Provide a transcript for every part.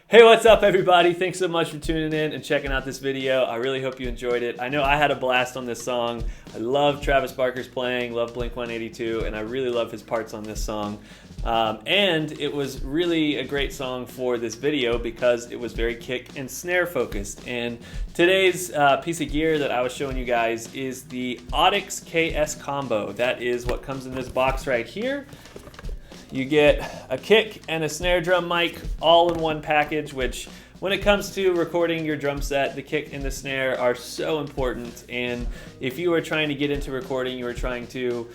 Hey, what's up everybody? Thanks so much for tuning in and checking out this video. I really hope you enjoyed it. I know I had a blast on this song. I love Travis Barker's playing, love Blink-182, and I really love his parts on this song. And it was really a great song for this video because it was very kick and snare focused. And today's piece of gear that I was showing you guys is the Audix KS combo. That is what comes in this box right here. You get a kick and a snare drum mic all in one package, which when it comes to recording your drum set, the kick and the snare are so important. And if you are trying to get into recording, you are trying to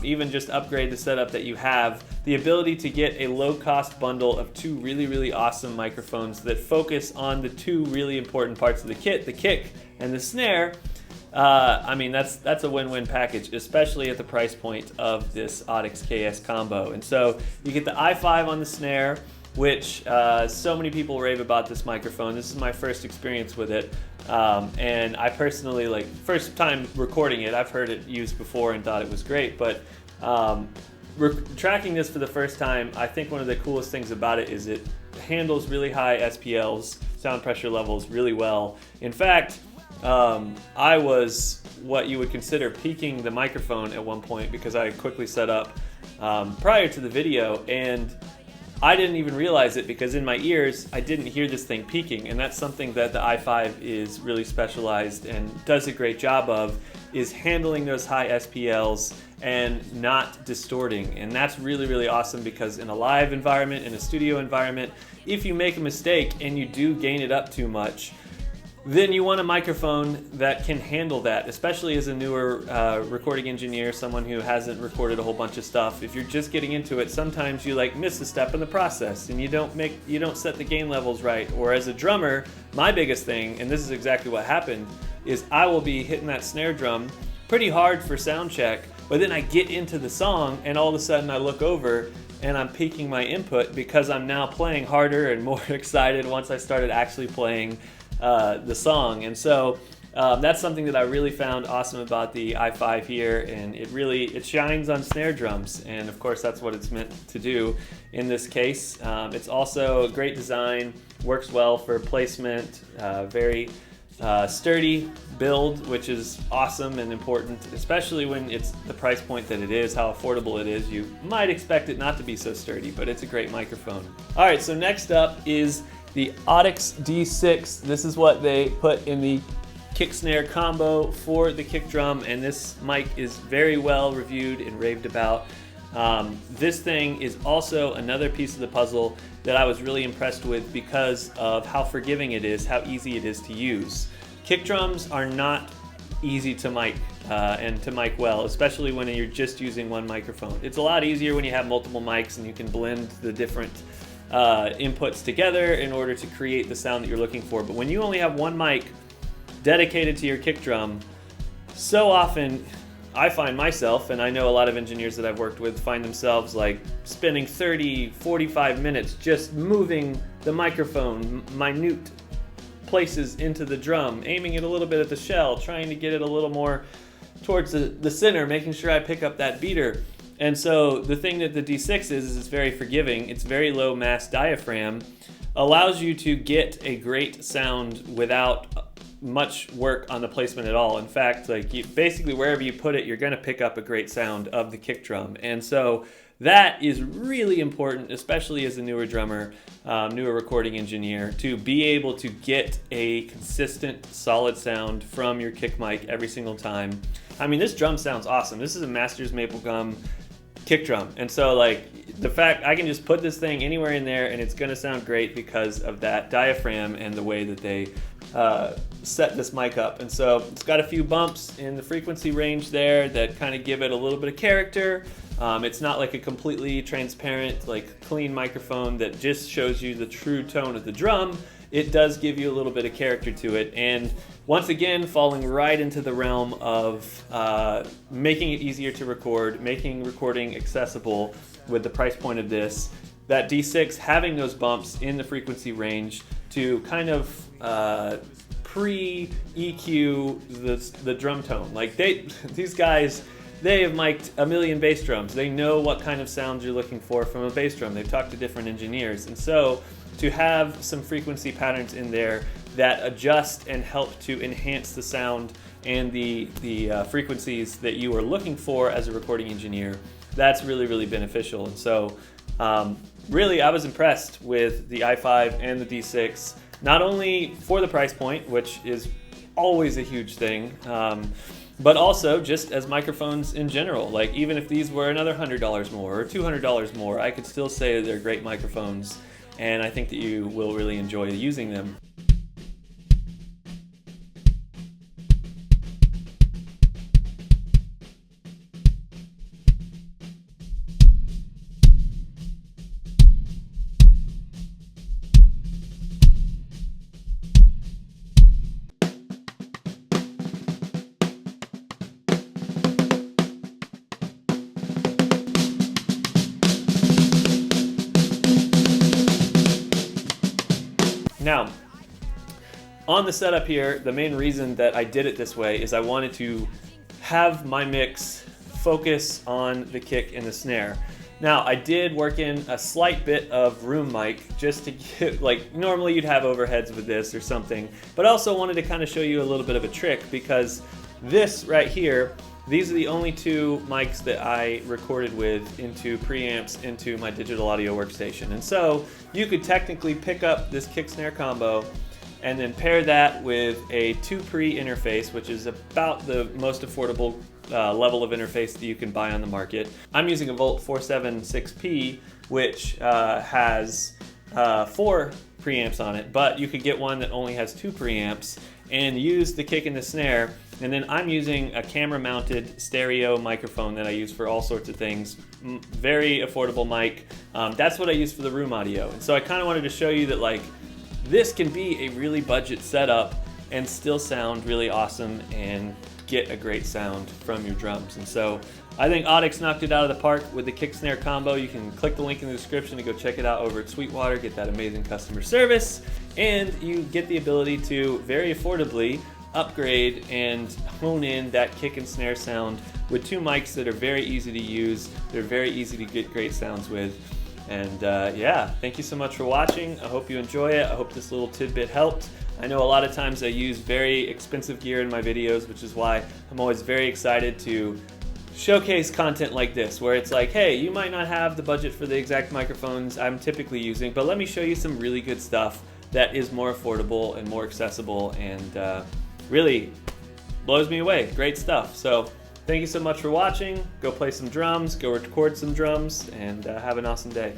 even just upgrade the setup that you have, the ability to get a low-cost bundle of two really awesome microphones that focus on the two really important parts of the kit, the kick and the snare. I mean, that's a win-win package, especially at the price point of this Audix KS combo. And so you get the i5 on the snare, which so many people rave about this microphone. This is my first experience with it, and I personally, like, first time recording it, I've heard it used before and thought it was great, but tracking this for the first time, I think one of the coolest things about it is it handles really high SPLs, sound pressure levels, really well. In fact, I was what you would consider peaking the microphone at one point because I quickly set up prior to the video, and I didn't even realize it because in my ears I didn't hear this thing peaking, and that's something that the i5 is really specialized and does a great job of, is handling those high SPLs and not distorting. And that's really awesome because in a live environment, in a studio environment, if you make a mistake and you do gain it up too much, then you want a microphone that can handle that, especially as a newer recording engineer, someone who hasn't recorded a whole bunch of stuff. If you're just getting into it, sometimes you miss a step in the process and you don't set the gain levels right. Or as a drummer, my biggest thing, and this is exactly what happened, is I will be hitting that snare drum pretty hard for sound check, but then I get into the song and all of a sudden I look over and I'm peaking my input because I'm now playing harder and more excited once I started actually playing the song. And so that's something that I really found awesome about the i5 here, and it shines on snare drums, and of course that's what it's meant to do in this case. It's also a great design, works well for placement, very sturdy build, which is awesome and important, especially when it's the price point that it is, how affordable it is. You might expect it not to be so sturdy, but it's a great microphone. Alright, so next up is the Audix D6. This is what they put in the kick snare combo for the kick drum, and this mic is very well reviewed and raved about. This thing is also another piece of the puzzle that I was really impressed with because of how forgiving it is, how easy it is to use. Kick drums are not easy to mic and to mic well, especially when you're just using one microphone. It's a lot easier when you have multiple mics and you can blend the different inputs together in order to create the sound that you're looking for. But when you only have one mic dedicated to your kick drum, so often I find myself, and I know a lot of engineers that I've worked with, find themselves spending 30-45 minutes just moving the microphone minute places into the drum, aiming it a little bit at the shell, trying to get it a little more towards the center, making sure I pick up that beater. And so the thing that the D6 is it's very forgiving. It's very low mass diaphragm, allows you to get a great sound without much work on the placement at all. In fact, basically wherever you put it, you're going to pick up a great sound of the kick drum. And so that is really important, especially as a newer drummer, newer recording engineer, to be able to get a consistent, solid sound from your kick mic every single time. I mean, this drum sounds awesome. This is a Masters Maple Gum kick drum, and so the fact I can just put this thing anywhere in there and it's going to sound great because of that diaphragm and the way that they set this mic up. And so it's got a few bumps in the frequency range there that kind of give it a little bit of character. It's not like a completely transparent, clean microphone that just shows you the true tone of the drum. It does give you a little bit of character to it, and once again falling right into the realm of making it easier to record, making recording accessible with the price point of this. That D6 having those bumps in the frequency range to kind of pre-EQ the drum tone. These guys they have mic'd a million bass drums. They know what kind of sounds you're looking for from a bass drum. They've talked to different engineers. And so to have some frequency patterns in there that adjust and help to enhance the sound and the frequencies that you are looking for as a recording engineer, that's really, really beneficial. And so really, I was impressed with the i5 and the D6, not only for the price point, which is always a huge thing, but also just as microphones in general. Like, even if these were another $100 more or $200 more, I could still say that they're great microphones, and I think that you will really enjoy using them. Now, on the setup here, the main reason that I did it this way is I wanted to have my mix focus on the kick and the snare. Now, I did work in a slight bit of room mic just to get, like, normally you'd have overheads with this or something, but I also wanted to kind of show you a little bit of a trick, because this right here, these are the only two mics that I recorded with into preamps into my digital audio workstation. And so you could technically pick up this kick snare combo and then pair that with a Coop3r interface, which is about the most affordable level of interface that you can buy on the market. I'm using a Volt 476P, which has 4 preamps on it, but you could get one that only has 2 preamps and use the kick and the snare. And then I'm using a camera mounted stereo microphone that I use for all sorts of things. Very affordable mic. That's what I use for the room audio. And so I kind of wanted to show you that, like, this can be a really budget setup and still sound really awesome and get a great sound from your drums. And so I think Audix knocked it out of the park with the kick snare combo. You can click the link in the description to go check it out over at Sweetwater, get that amazing customer service, and you get the ability to very affordably upgrade and hone in that kick and snare sound with 2 mics that are very easy to use. They're very easy to get great sounds with. And yeah, thank you so much for watching. I hope you enjoy it. I hope this little tidbit helped. I know a lot of times I use very expensive gear in my videos, which is why I'm always very excited to showcase content like this, where it's like, hey, you might not have the budget for the exact microphones I'm typically using, but let me show you some really good stuff that is more affordable and more accessible, and really blows me away. Great stuff. So thank you so much for watching. Go play some drums, go record some drums, and have an awesome day.